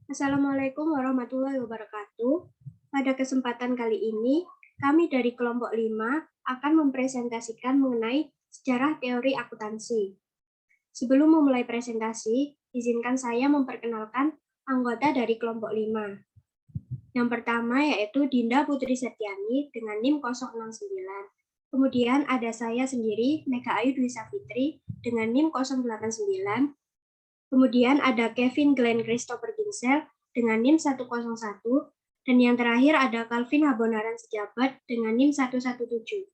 Assalamualaikum warahmatullahi wabarakatuh. Pada kesempatan kali ini, kami dari kelompok 5 akan mempresentasikan mengenai sejarah teori akuntansi. Sebelum memulai presentasi, izinkan saya memperkenalkan anggota dari kelompok 5. Yang pertama yaitu Dinda Putri Setiani dengan NIM 069. Kemudian ada saya sendiri, Mega Ayu Dwi Safitri dengan NIM 089. Kemudian ada Kevin Glenn Christopher Ginsel dengan NIM 101. Dan yang terakhir ada Calvin Habonaran Sejabat dengan NIM 117.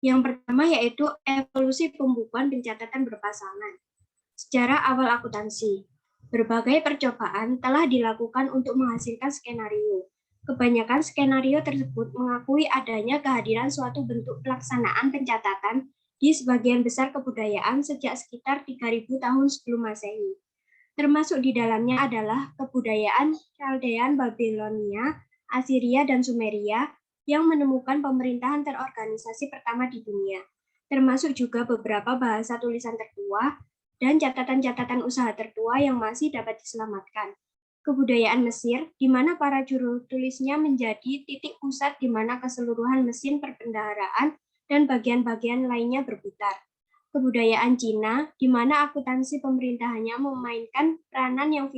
Yang pertama yaitu evolusi pembukuan pencatatan berpasangan. Sejarah awal akuntansi. Berbagai percobaan telah dilakukan untuk menghasilkan skenario. Kebanyakan skenario tersebut mengakui adanya kehadiran suatu bentuk pelaksanaan pencatatan di sebagian besar kebudayaan sejak sekitar 3000 tahun sebelum Masehi. Termasuk di dalamnya adalah kebudayaan Chaldean, Babilonia, Assyria, dan Sumeria yang menemukan pemerintahan terorganisasi pertama di dunia, termasuk juga beberapa bahasa tulisan tertua dan catatan-catatan usaha tertua yang masih dapat diselamatkan. Kebudayaan Mesir, di mana para juru tulisnya menjadi titik pusat di mana keseluruhan mesin perbendaharaan dan bagian-bagian lainnya berputar. Kebudayaan Cina, di mana akuntansi pemerintahannya memainkan peranan yang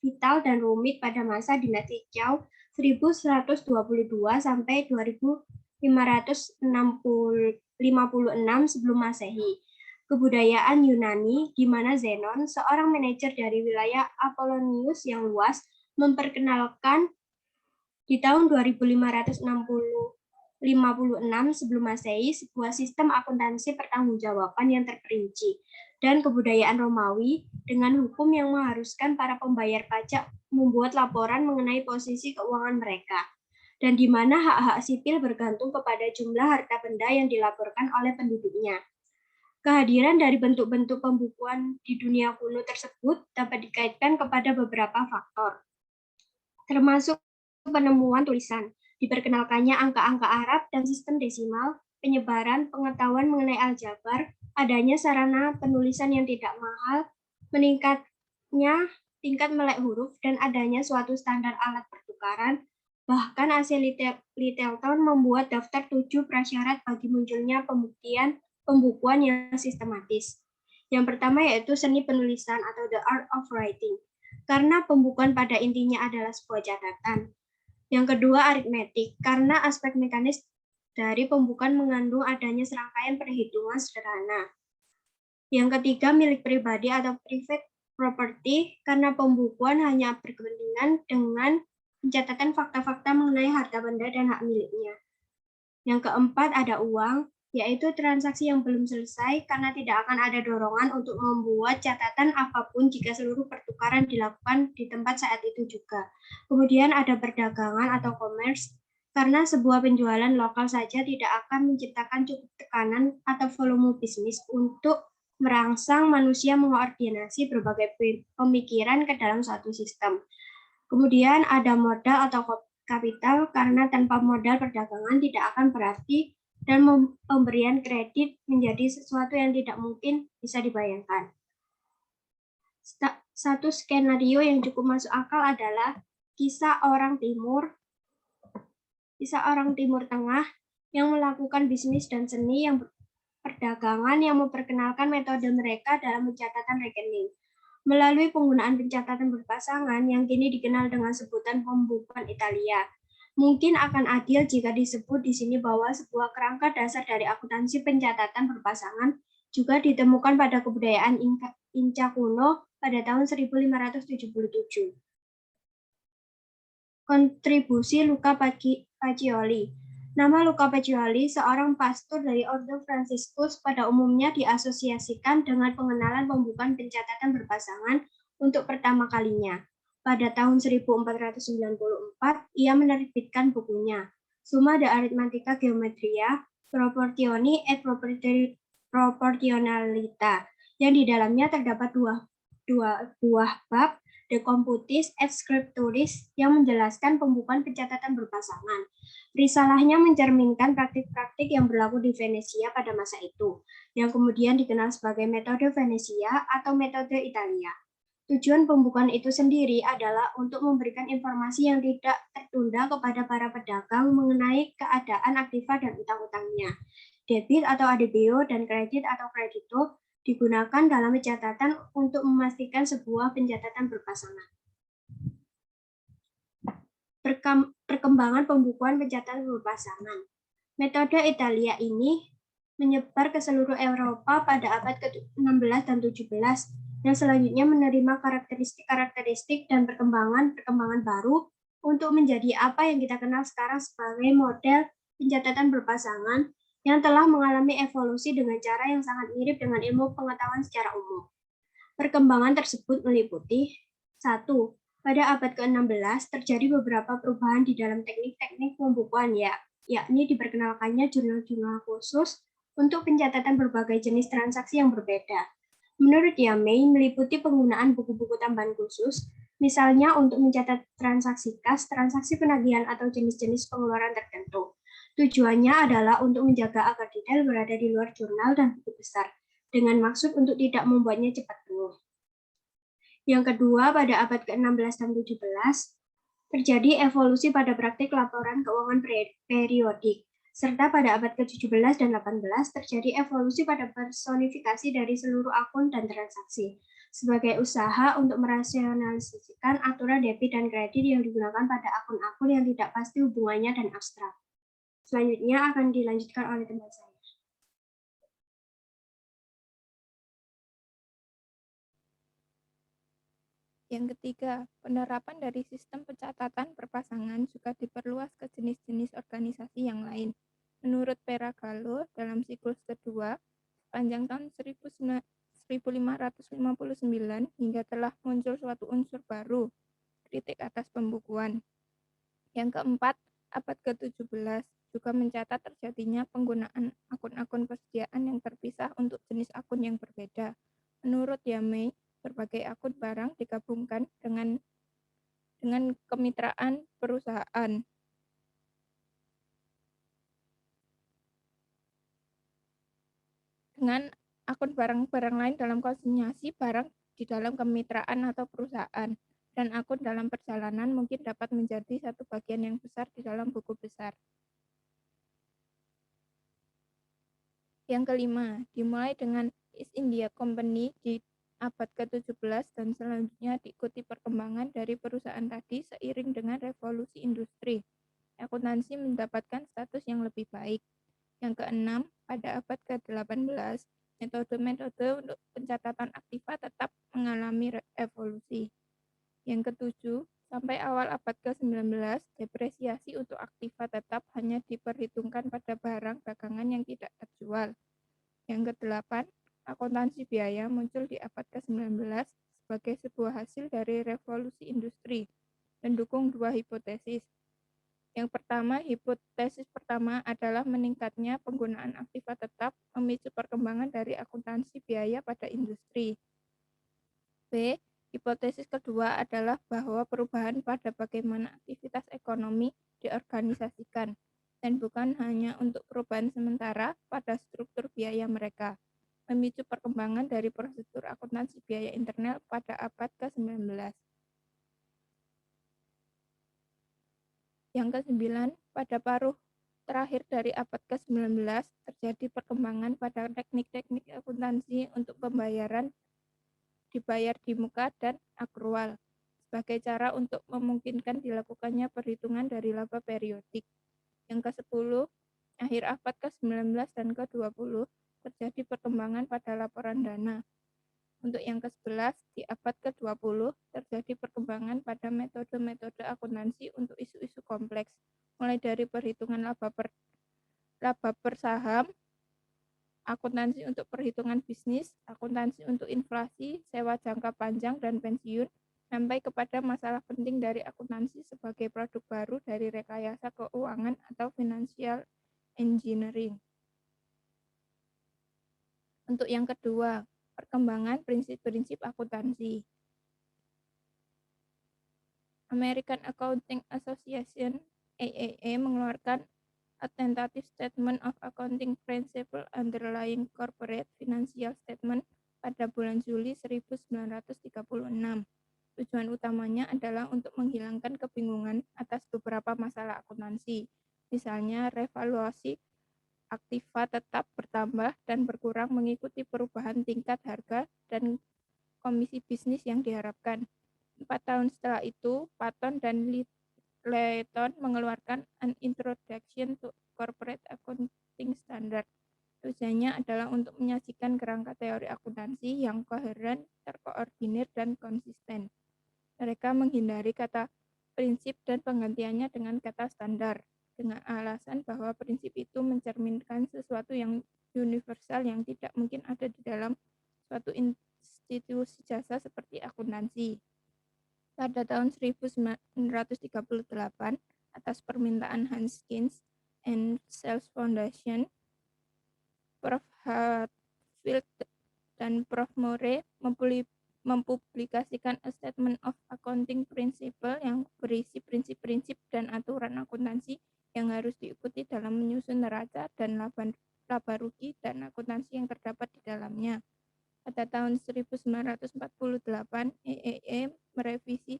vital dan rumit pada masa dinasti Zhou 1122 sampai 2556 sebelum Masehi. Kebudayaan Yunani, di mana Zenon, seorang manajer dari wilayah Apollonius yang luas, memperkenalkan di tahun 2556 sebelum Masehi sebuah sistem akuntansi pertanggungjawaban yang terperinci, dan kebudayaan Romawi dengan hukum yang mengharuskan para pembayar pajak membuat laporan mengenai posisi keuangan mereka, dan di mana hak-hak sipil bergantung kepada jumlah harta benda yang dilaporkan oleh penduduknya. Kehadiran dari bentuk-bentuk pembukuan di dunia kuno tersebut dapat dikaitkan kepada beberapa faktor, termasuk penemuan tulisan, diperkenalkannya angka-angka Arab dan sistem desimal, penyebaran pengetahuan mengenai aljabar, adanya sarana penulisan yang tidak mahal, meningkatnya tingkat melek huruf, dan adanya suatu standar alat pertukaran. Bahkan AC Littleton membuat daftar 7 prasyarat bagi munculnya pembukuan yang sistematis. Yang pertama yaitu seni penulisan atau the art of writing, karena pembukuan pada intinya adalah sebuah catatan. Yang kedua, aritmetik, karena aspek mekanis dari pembukuan mengandung adanya serangkaian perhitungan sederhana. Yang ketiga, milik pribadi atau private property, karena pembukuan hanya berkepentingan dengan pencatatan fakta-fakta mengenai harta benda dan hak miliknya. Yang keempat, ada uang, yaitu transaksi yang belum selesai karena tidak akan ada dorongan untuk membuat catatan apapun jika seluruh pertukaran dilakukan di tempat saat itu juga. Kemudian ada perdagangan atau commerce, karena sebuah penjualan lokal saja tidak akan menciptakan cukup tekanan atau volume bisnis untuk merangsang manusia mengkoordinasi berbagai pemikiran ke dalam suatu sistem. Kemudian ada modal atau kapital, karena tanpa modal perdagangan tidak akan berarti dan pemberian kredit menjadi sesuatu yang tidak mungkin bisa dibayangkan. Satu skenario yang cukup masuk akal adalah kisah orang Timur Tengah yang melakukan bisnis dan seni yang perdagangan yang memperkenalkan metode mereka dalam pencatatan rekening melalui penggunaan pencatatan berpasangan yang kini dikenal dengan sebutan pembukuan Italia. Mungkin akan adil jika disebut di sini bahwa sebuah kerangka dasar dari akuntansi pencatatan berpasangan juga ditemukan pada kebudayaan Inca kuno pada tahun 1577. Kontribusi Luca Pacioli. Nama Luca Pacioli, seorang pastor dari Ordo Franciscus, pada umumnya diasosiasikan dengan pengenalan pembukuan pencatatan berpasangan untuk pertama kalinya. Pada tahun 1494, ia menerbitkan bukunya Summa de Arithmetica Geometria Proportioni et Proportionalita, yang di dalamnya terdapat dua buah bab De Computis et Scripturis yang menjelaskan pembukuan pencatatan berpasangan. Risalahnya mencerminkan praktik-praktik yang berlaku di Venesia pada masa itu, yang kemudian dikenal sebagai metode Venesia atau metode Italia. Tujuan pembukuan itu sendiri adalah untuk memberikan informasi yang tidak tertunda kepada para pedagang mengenai keadaan aktiva dan utang-utangnya. Debit atau ADBO dan kredit atau kredito digunakan dalam pencatatan untuk memastikan sebuah pencatatan berpasangan. Perkembangan pembukuan pencatatan berpasangan. Metode Italia ini menyebar ke seluruh Eropa pada abad ke-16 dan 17 dan selanjutnya menerima karakteristik-karakteristik dan perkembangan baru untuk menjadi apa yang kita kenal sekarang sebagai model pencatatan berpasangan yang telah mengalami evolusi dengan cara yang sangat mirip dengan ilmu pengetahuan secara umum. Perkembangan tersebut meliputi 1. Pada abad ke-16 terjadi beberapa perubahan di dalam teknik-teknik pembukuan yakni diperkenalkannya jurnal-jurnal khusus untuk pencatatan berbagai jenis transaksi yang berbeda. Menurut Yamei, meliputi penggunaan buku-buku tambahan khusus, misalnya untuk mencatat transaksi kas, transaksi penagihan, atau jenis-jenis pengeluaran tertentu. Tujuannya adalah untuk menjaga agar detail berada di luar jurnal dan buku besar, dengan maksud untuk tidak membuatnya cepat penuh. Yang kedua, pada abad ke-16 dan 17, terjadi evolusi pada praktik laporan keuangan periodik, serta pada abad ke-17 dan 18 terjadi evolusi pada personifikasi dari seluruh akun dan transaksi, sebagai usaha untuk merasionalisasikan aturan debit dan kredit yang digunakan pada akun-akun yang tidak pasti hubungannya dan abstrak. Selanjutnya akan dilanjutkan oleh teman saya. Yang ketiga, penerapan dari sistem pencatatan berpasangan juga diperluas ke jenis-jenis organisasi yang lain. Menurut Peragallo, dalam siklus kedua, sepanjang tahun 1559 hingga telah muncul suatu unsur baru, kritik atas pembukuan. Yang keempat, abad ke-17 juga mencatat terjadinya penggunaan akun-akun persediaan yang terpisah untuk jenis akun yang berbeda. Menurut Yamei, berbagai akun barang digabungkan dengan kemitraan perusahaan. Dengan akun barang-barang lain dalam konsinyasi barang di dalam kemitraan atau perusahaan, dan akun dalam perjalanan mungkin dapat menjadi satu bagian yang besar di dalam buku besar. Yang kelima, dimulai dengan East India Company di abad ke-17 dan selanjutnya diikuti perkembangan dari perusahaan tadi seiring dengan revolusi industri. Akuntansi mendapatkan status yang lebih baik. Yang keenam, pada abad ke-18, metode-metode untuk pencatatan aktiva tetap mengalami evolusi. Yang ketujuh, sampai awal abad ke-19, depresiasi untuk aktiva tetap hanya diperhitungkan pada barang dagangan yang tidak terjual. Yang kedelapan, akuntansi biaya muncul di abad ke-19 sebagai sebuah hasil dari revolusi industri, mendukung dua hipotesis. Yang pertama, hipotesis pertama adalah meningkatnya penggunaan aktiva tetap memicu perkembangan dari akuntansi biaya pada industri. B. Hipotesis kedua adalah bahwa perubahan pada bagaimana aktivitas ekonomi diorganisasikan, dan bukan hanya untuk perubahan sementara pada struktur biaya mereka, memicu perkembangan dari prosedur akuntansi biaya internal pada abad ke-19. Yang ke-9, pada paruh terakhir dari abad ke-19 terjadi perkembangan pada teknik-teknik akuntansi untuk pembayaran dibayar di muka dan akrual sebagai cara untuk memungkinkan dilakukannya perhitungan dari laba periodik. Yang ke-10, akhir abad ke-19 dan ke-20 terjadi perkembangan pada laporan dana. Untuk yang ke-11, di abad ke-20 terjadi perkembangan pada metode-metode akuntansi untuk isu-isu kompleks, mulai dari perhitungan laba per saham, akuntansi untuk perhitungan bisnis, akuntansi untuk inflasi, sewa jangka panjang, dan pensiun, sampai kepada masalah penting dari akuntansi sebagai produk baru dari rekayasa keuangan atau financial engineering. Untuk yang kedua, perkembangan prinsip-prinsip akuntansi. American Accounting Association AAA mengeluarkan A Tentative Statement of Accounting Principle Underlying Corporate Financial Statement pada bulan Juli 1936. Tujuan utamanya adalah untuk menghilangkan kebingungan atas beberapa masalah akuntansi, misalnya revaluasi aktiva tetap bertambah dan berkurang mengikuti perubahan tingkat harga dan komisi bisnis yang diharapkan. 4 tahun setelah itu, Patton dan Layton mengeluarkan An Introduction to Corporate Accounting Standard. Tujuannya adalah untuk menyajikan kerangka teori akuntansi yang koheren, terkoordinir, dan konsisten. Mereka menghindari kata prinsip dan penggantiannya dengan kata standar, dengan alasan bahwa prinsip itu mencerminkan sesuatu yang universal yang tidak mungkin ada di dalam suatu institusi jasa seperti akuntansi. Pada tahun 1938, atas permintaan Hans Keynes and Sales Foundation, Prof. Hatfield dan Prof. Moore mempublikasikan A Statement of Accounting Principle yang berisi prinsip-prinsip dan aturan akuntansi yang harus diikuti dalam menyusun neraca dan laba rugi dan akuntansi yang terdapat di dalamnya. Pada tahun 1948, AAA merevisi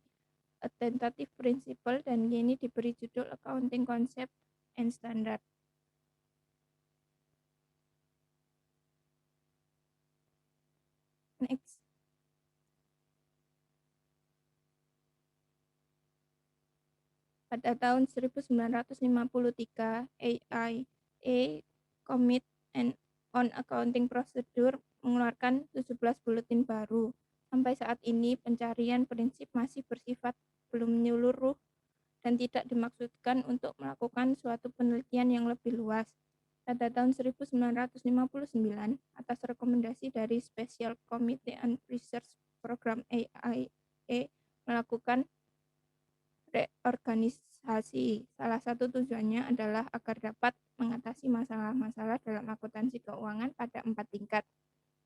A Tentative Principle dan kini diberi judul Accounting Concept and Standard. Next. Pada tahun 1953, AIA Commit on Accounting Procedure mengeluarkan 17 buletin baru. Sampai saat ini, pencarian prinsip masih bersifat belum menyeluruh dan tidak dimaksudkan untuk melakukan suatu penelitian yang lebih luas. Pada tahun 1959, atas rekomendasi dari Special Committee on Research Program AIA melakukan reorganisasi. Salah satu tujuannya adalah agar dapat mengatasi masalah-masalah dalam akuntansi keuangan pada 4 tingkat.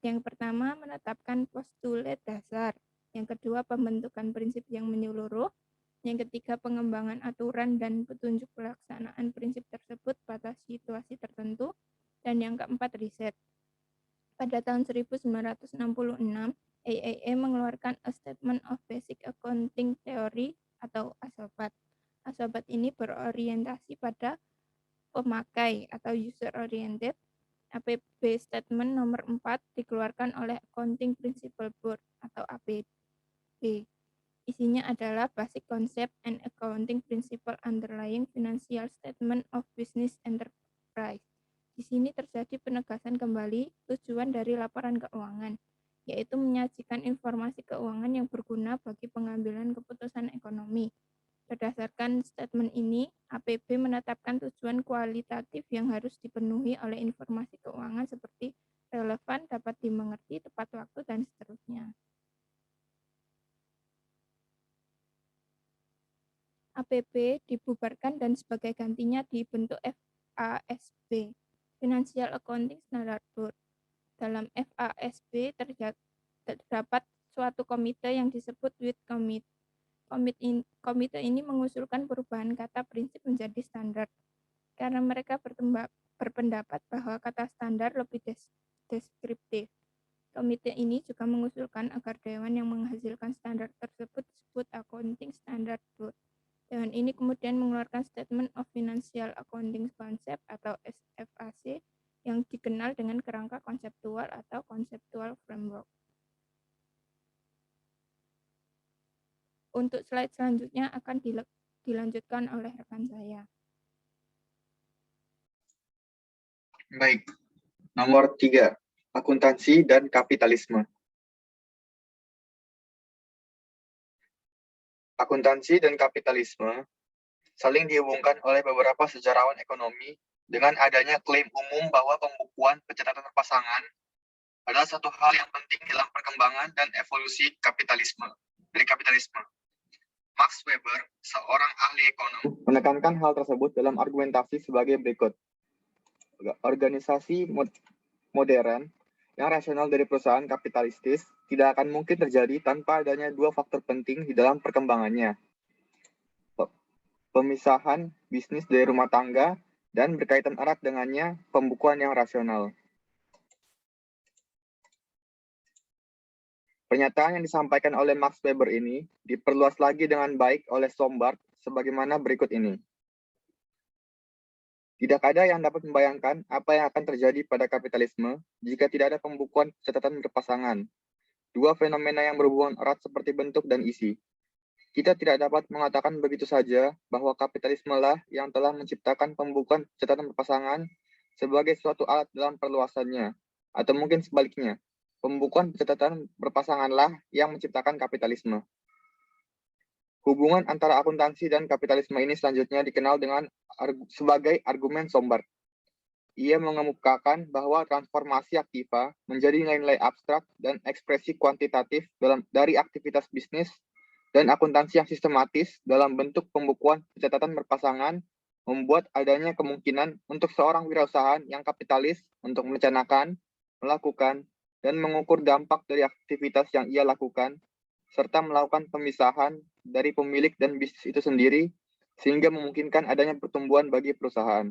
Yang pertama, menetapkan postulat dasar. Yang kedua, pembentukan prinsip yang menyeluruh. Yang ketiga, pengembangan aturan dan petunjuk pelaksanaan prinsip tersebut pada situasi tertentu. Dan yang keempat, riset. Pada tahun 1966, AAA mengeluarkan A Statement of Basic Accounting Theory atau ASOBAT. ASOBAT ini berorientasi pada pemakai atau user oriented. APB Statement nomor 4 dikeluarkan oleh Accounting Principle Board atau APB. Isinya adalah Basic Concept and Accounting Principle Underlying Financial Statement of Business Enterprise. Di sini terjadi penegasan kembali tujuan dari laporan keuangan, yaitu menyajikan informasi keuangan yang berguna bagi pengambilan keputusan ekonomi. Berdasarkan statement ini, APB menetapkan tujuan kualitatif yang harus dipenuhi oleh informasi keuangan seperti relevan, dapat dimengerti, tepat waktu, dan seterusnya. APB dibubarkan dan sebagai gantinya dibentuk FASB, Financial Accounting Standard Board. Dalam FASB terdapat suatu komite yang disebut WIT Committee. Komite ini mengusulkan perubahan kata prinsip menjadi standar, karena mereka berpendapat bahwa kata standar lebih deskriptif. Komite ini juga mengusulkan agar dewan yang menghasilkan standar tersebut disebut Accounting Standard Board. Dewan ini kemudian mengeluarkan Statement of Financial Accounting Concept atau SFAC yang dikenal dengan kerangka konseptual atau Conceptual Framework. Untuk slide selanjutnya akan dilanjutkan oleh rekan saya. Baik, nomor 3, akuntansi dan kapitalisme. Akuntansi dan kapitalisme saling dihubungkan oleh beberapa sejarawan ekonomi dengan adanya klaim umum bahwa pembukuan pencatatan pasangan adalah satu hal yang penting dalam perkembangan dan evolusi kapitalisme. Max Weber, seorang ahli ekonom, menekankan hal tersebut dalam argumentasi sebagai berikut. Organisasi modern yang rasional dari perusahaan kapitalistis tidak akan mungkin terjadi tanpa adanya dua faktor penting di dalam perkembangannya. pemisahan bisnis dari rumah tangga, dan berkaitan erat dengannya pembukuan yang rasional. Pernyataan yang disampaikan oleh Max Weber ini diperluas lagi dengan baik oleh Sombart sebagaimana berikut ini. Tidak ada yang dapat membayangkan apa yang akan terjadi pada kapitalisme jika tidak ada pembukuan catatan berpasangan. Dua fenomena yang berhubungan erat seperti bentuk dan isi. Kita tidak dapat mengatakan begitu saja bahwa kapitalisme lah yang telah menciptakan pembukuan catatan berpasangan sebagai suatu alat dalam perluasannya, atau mungkin sebaliknya, pembukuan catatan berpasanganlah yang menciptakan kapitalisme. Hubungan antara akuntansi dan kapitalisme ini selanjutnya dikenal dengan sebagai argumen Sombart. Ia mengemukakan bahwa transformasi aktiva menjadi nilai-nilai abstrak dan ekspresi kuantitatif dari aktivitas bisnis dan akuntansi yang sistematis dalam bentuk pembukuan pencatatan berpasangan membuat adanya kemungkinan untuk seorang wirausahaan yang kapitalis untuk merencanakan, melakukan, dan mengukur dampak dari aktivitas yang ia lakukan, serta melakukan pemisahan dari pemilik dan bisnis itu sendiri, sehingga memungkinkan adanya pertumbuhan bagi perusahaan.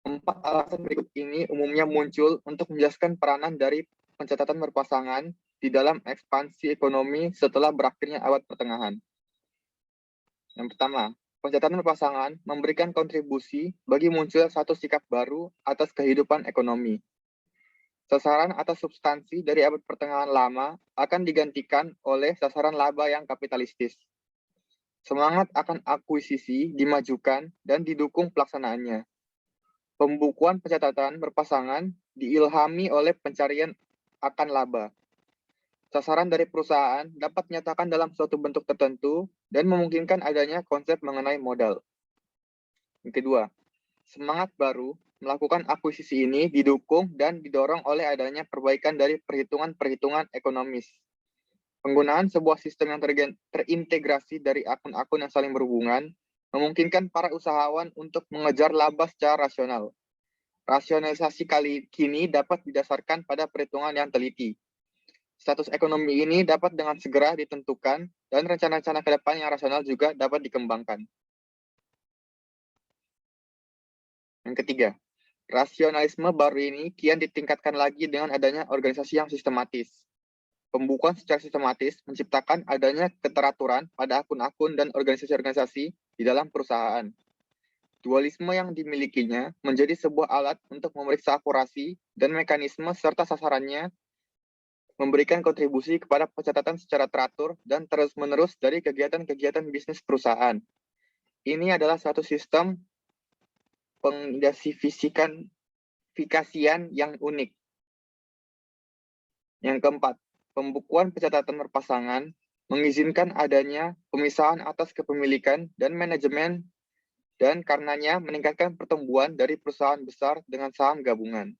4 alasan berikut ini umumnya muncul untuk menjelaskan peranan dari pencatatan berpasangan di dalam ekspansi ekonomi setelah berakhirnya abad pertengahan. Yang pertama, pencatatan berpasangan memberikan kontribusi bagi muncul satu sikap baru atas kehidupan ekonomi. Sasaran atau substansi dari abad pertengahan lama akan digantikan oleh sasaran laba yang kapitalistis. Semangat akan akuisisi dimajukan dan didukung pelaksanaannya. Pembukuan pencatatan berpasangan diilhami oleh pencarian akan laba. Sasaran dari perusahaan dapat dinyatakan dalam suatu bentuk tertentu dan memungkinkan adanya konsep mengenai modal. Yang kedua, semangat baru melakukan akuisisi ini didukung dan didorong oleh adanya perbaikan dari perhitungan-perhitungan ekonomis. Penggunaan sebuah sistem yang terintegrasi dari akun-akun yang saling berhubungan memungkinkan para usahawan untuk mengejar laba secara rasional. Rasionalisasi kali kini dapat didasarkan pada perhitungan yang teliti. Status ekonomi ini dapat dengan segera ditentukan dan rencana-rencana ke depan yang rasional juga dapat dikembangkan. Yang ketiga, rasionalisme baru ini kian ditingkatkan lagi dengan adanya organisasi yang sistematis. Pembukuan secara sistematis menciptakan adanya keteraturan pada akun-akun dan organisasi-organisasi di dalam perusahaan. Dualisme yang dimilikinya menjadi sebuah alat untuk memeriksa akurasi dan mekanisme serta sasarannya, memberikan kontribusi kepada pencatatan secara teratur dan terus-menerus dari kegiatan-kegiatan bisnis perusahaan. Ini adalah satu sistem pengidentifikasian yang unik. Yang keempat, pembukuan pencatatan berpasangan mengizinkan adanya pemisahan atas kepemilikan dan manajemen dan karenanya meningkatkan pertumbuhan dari perusahaan besar dengan saham gabungan.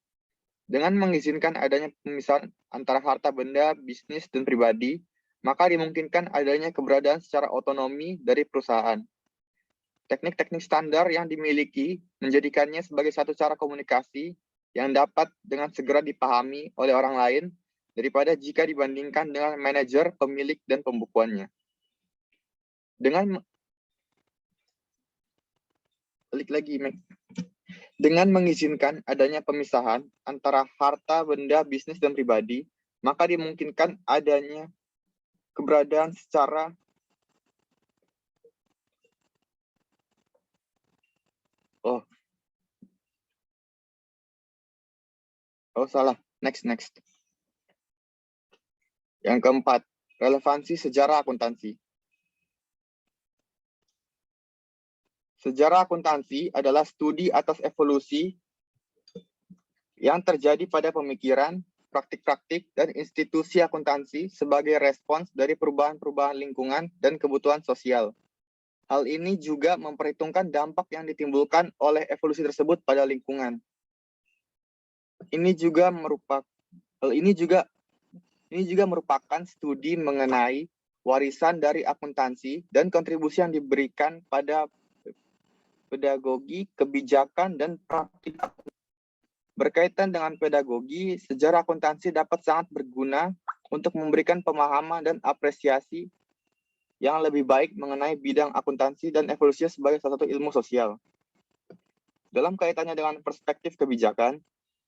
Dengan mengizinkan adanya pemisahan antara harta benda, bisnis, dan pribadi, maka dimungkinkan adanya keberadaan secara otonomi dari perusahaan. Teknik-teknik standar yang dimiliki menjadikannya sebagai satu cara komunikasi yang dapat dengan segera dipahami oleh orang lain daripada jika dibandingkan dengan manajer, pemilik, dan pembukuannya. Dengan mengizinkan adanya pemisahan antara harta, benda, bisnis, dan pribadi, maka dimungkinkan adanya keberadaan secara next. Yang keempat, relevansi sejarah akuntansi. Sejarah akuntansi adalah studi atas evolusi yang terjadi pada pemikiran, praktik-praktik, dan institusi akuntansi sebagai respons dari perubahan-perubahan lingkungan dan kebutuhan sosial. Hal ini juga memperhitungkan dampak yang ditimbulkan oleh evolusi tersebut pada lingkungan. Ini juga merupakan studi mengenai warisan dari akuntansi dan kontribusi yang diberikan pada pedagogi, kebijakan, dan praktik. Berkaitan dengan pedagogi, sejarah akuntansi dapat sangat berguna untuk memberikan pemahaman dan apresiasi yang lebih baik mengenai bidang akuntansi dan evolusinya sebagai salah satu ilmu sosial. Dalam kaitannya dengan perspektif kebijakan,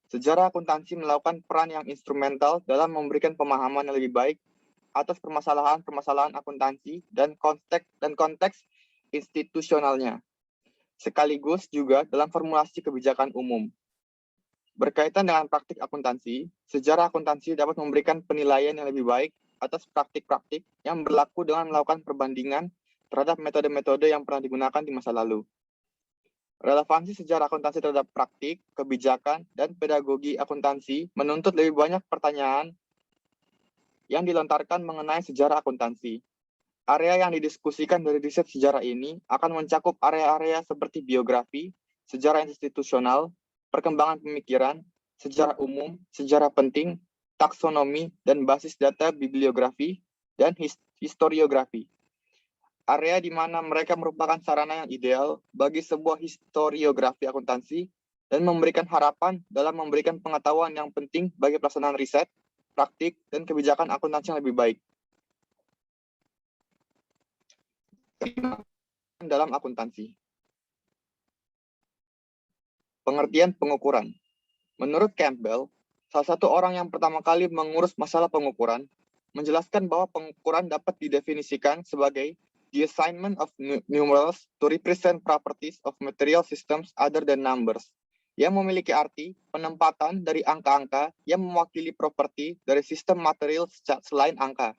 sejarah akuntansi melakukan peran yang instrumental dalam memberikan pemahaman yang lebih baik atas permasalahan-permasalahan akuntansi dan konteks institusionalnya, sekaligus juga dalam formulasi kebijakan umum. Berkaitan dengan praktik akuntansi, sejarah akuntansi dapat memberikan penilaian yang lebih baik atas praktik-praktik yang berlaku dengan melakukan perbandingan terhadap metode-metode yang pernah digunakan di masa lalu. Relevansi sejarah akuntansi terhadap praktik, kebijakan, dan pedagogi akuntansi menuntut lebih banyak pertanyaan yang dilontarkan mengenai sejarah akuntansi. Area yang didiskusikan dari riset sejarah ini akan mencakup area-area seperti biografi, sejarah institusional, perkembangan pemikiran, sejarah umum, sejarah penting, taksonomi, dan basis data bibliografi, dan historiografi. Area di mana mereka merupakan sarana yang ideal bagi sebuah historiografi akuntansi dan memberikan harapan dalam memberikan pengetahuan yang penting bagi pelaksanaan riset, praktik, dan kebijakan akuntansi yang lebih baik. Dalam akuntansi. Pengertian pengukuran. Menurut Campbell, salah satu orang yang pertama kali mengurus masalah pengukuran, menjelaskan bahwa pengukuran dapat didefinisikan sebagai the assignment of numerals to represent properties of material systems other than numbers, yang memiliki arti penempatan dari angka-angka yang mewakili properti dari sistem material selain angka.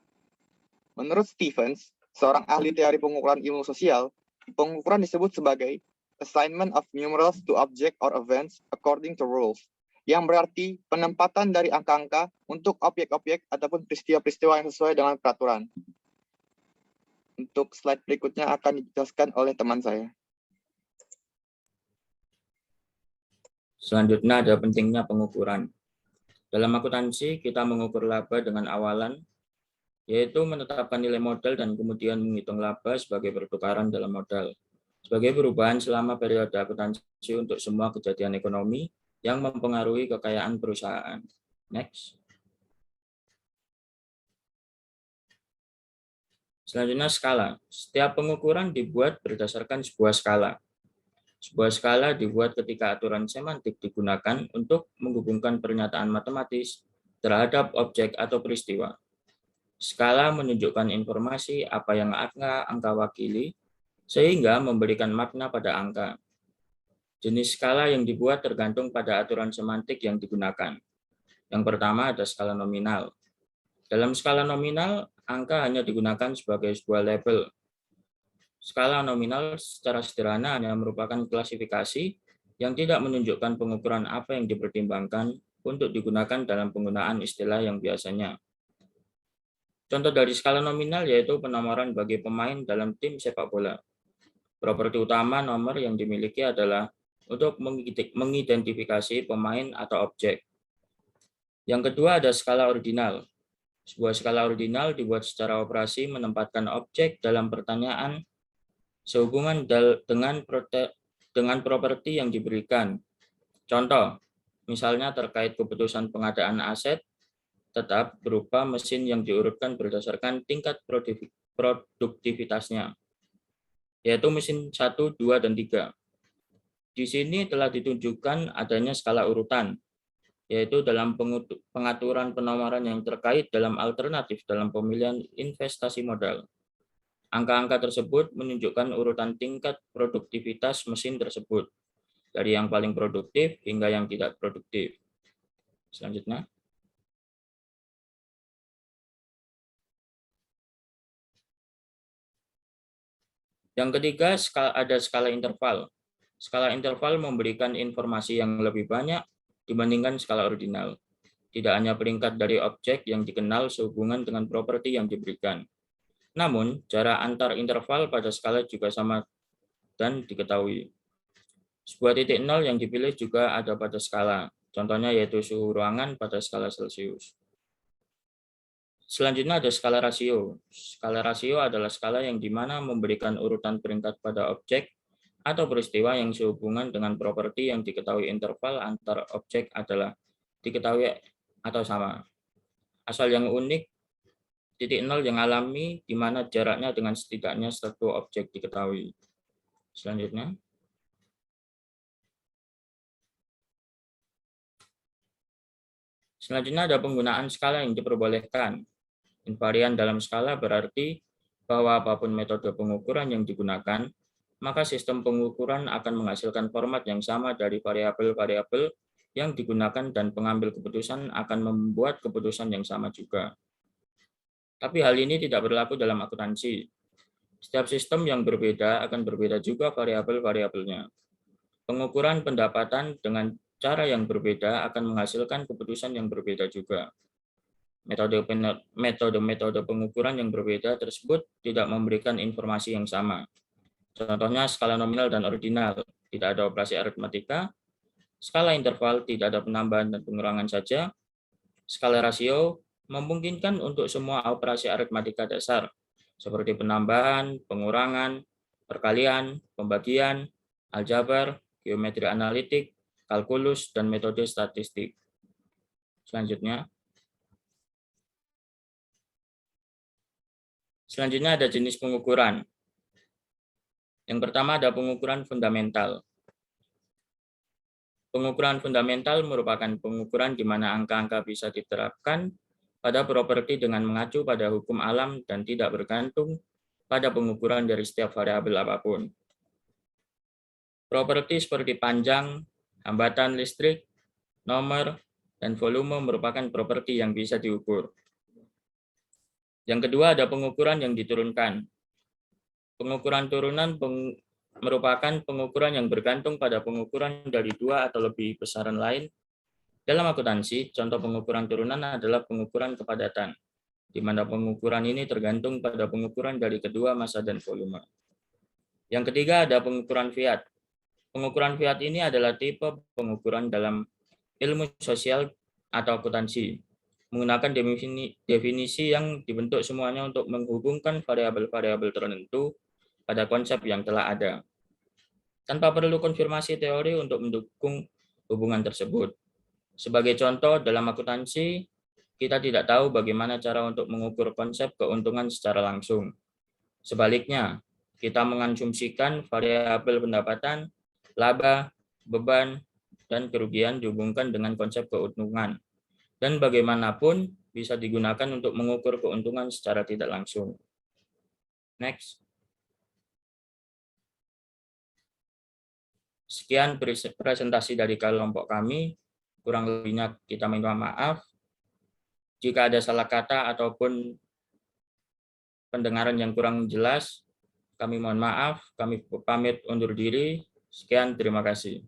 Menurut Stevens, seorang ahli teori pengukuran ilmu sosial, pengukuran disebut sebagai assignment of numerals to object or events according to rules, yang berarti penempatan dari angka-angka untuk objek-objek ataupun peristiwa-peristiwa yang sesuai dengan peraturan. Untuk slide berikutnya akan dijelaskan oleh teman saya. Selanjutnya ada pentingnya pengukuran. Dalam akuntansi, kita mengukur laba dengan awalan, yaitu menetapkan nilai modal dan kemudian menghitung laba sebagai pertukaran dalam modal, sebagai perubahan selama periode akuntansi untuk semua kejadian ekonomi yang mempengaruhi kekayaan perusahaan. Next. Selanjutnya skala. Setiap pengukuran dibuat berdasarkan sebuah skala. Sebuah skala dibuat ketika aturan semantik digunakan untuk menghubungkan pernyataan matematis terhadap objek atau peristiwa. Skala menunjukkan informasi apa yang angka wakili, sehingga memberikan makna pada angka. Jenis skala yang dibuat tergantung pada aturan semantik yang digunakan. Yang pertama ada skala nominal. Dalam skala nominal, angka hanya digunakan sebagai sebuah label. Skala nominal secara sederhana hanya merupakan klasifikasi yang tidak menunjukkan pengukuran apa yang dipertimbangkan untuk digunakan dalam penggunaan istilah yang biasanya. Contoh dari skala nominal yaitu penomoran bagi pemain dalam tim sepak bola. Properti utama nomor yang dimiliki adalah untuk mengidentifikasi pemain atau objek. Yang kedua ada skala ordinal. Sebuah skala ordinal dibuat secara operasi menempatkan objek dalam pertanyaan sehubungan dengan properti yang diberikan. Contoh, misalnya terkait keputusan pengadaan aset, tetap berupa mesin yang diurutkan berdasarkan tingkat produktivitasnya, yaitu mesin 1, 2, dan 3. Di sini telah ditunjukkan adanya skala urutan, yaitu dalam pengaturan penomoran yang terkait dalam alternatif dalam pemilihan investasi modal. Angka-angka tersebut menunjukkan urutan tingkat produktivitas mesin tersebut, dari yang paling produktif hingga yang tidak produktif. Selanjutnya. Yang ketiga, ada skala interval. Skala interval memberikan informasi yang lebih banyak dibandingkan skala ordinal. Tidak hanya peringkat dari objek yang dikenal sehubungan dengan properti yang diberikan. Namun, jarak antar interval pada skala juga sama dan diketahui. Sebuah titik nol yang dipilih juga ada pada skala. Contohnya yaitu suhu ruangan pada skala Celcius. Selanjutnya ada skala rasio. Skala rasio adalah skala yang dimana memberikan urutan peringkat pada objek atau peristiwa yang sehubungan dengan properti yang diketahui interval antar objek adalah diketahui atau sama. Asal yang unik titik nol yang alami di mana jaraknya dengan setidaknya satu objek diketahui. Selanjutnya. Selanjutnya ada penggunaan skala yang diperbolehkan. Invarian dalam skala berarti bahwa apapun metode pengukuran yang digunakan, maka sistem pengukuran akan menghasilkan format yang sama dari variabel-variabel yang digunakan dan pengambil keputusan akan membuat keputusan yang sama juga. Tapi hal ini tidak berlaku dalam akuntansi. Setiap sistem yang berbeda akan berbeda juga variabel-variabelnya. Pengukuran pendapatan dengan cara yang berbeda akan menghasilkan keputusan yang berbeda juga. Metode-metode pengukuran yang berbeda tersebut tidak memberikan informasi yang sama. Contohnya skala nominal dan ordinal, tidak ada operasi aritmatika. Skala interval, tidak ada penambahan dan pengurangan saja. Skala rasio memungkinkan untuk semua operasi aritmatika dasar, seperti penambahan, pengurangan, perkalian, pembagian, aljabar, geometri analitik, kalkulus, dan metode statistik. Selanjutnya ada jenis pengukuran. Yang pertama ada pengukuran fundamental. Pengukuran fundamental merupakan pengukuran di mana angka-angka bisa diterapkan pada properti dengan mengacu pada hukum alam dan tidak bergantung pada pengukuran dari setiap variabel apapun. Properti seperti panjang, hambatan listrik, nomor, dan volume merupakan properti yang bisa diukur. Yang kedua ada pengukuran yang diturunkan. Pengukuran turunan merupakan pengukuran yang bergantung pada pengukuran dari dua atau lebih besaran lain. Dalam akuntansi, contoh pengukuran turunan adalah pengukuran kepadatan, di mana pengukuran ini tergantung pada pengukuran dari kedua massa dan volume. Yang ketiga ada pengukuran fiat. Pengukuran fiat ini adalah tipe pengukuran dalam ilmu sosial atau akuntansi, menggunakan definisi yang dibentuk semuanya untuk menghubungkan variabel-variabel tertentu pada konsep yang telah ada, tanpa perlu konfirmasi teori untuk mendukung hubungan tersebut. Sebagai contoh, dalam akuntansi, kita tidak tahu bagaimana cara untuk mengukur konsep keuntungan secara langsung. Sebaliknya, kita mengasumsikan variabel pendapatan, laba, beban, dan kerugian dihubungkan dengan konsep keuntungan. Dan bagaimanapun bisa digunakan untuk mengukur keuntungan secara tidak langsung. Next. Sekian presentasi dari kelompok kami. Kurang lebihnya kita minta maaf. Jika ada salah kata ataupun pendengaran yang kurang jelas, kami mohon maaf. Kami pamit undur diri. Sekian, terima kasih.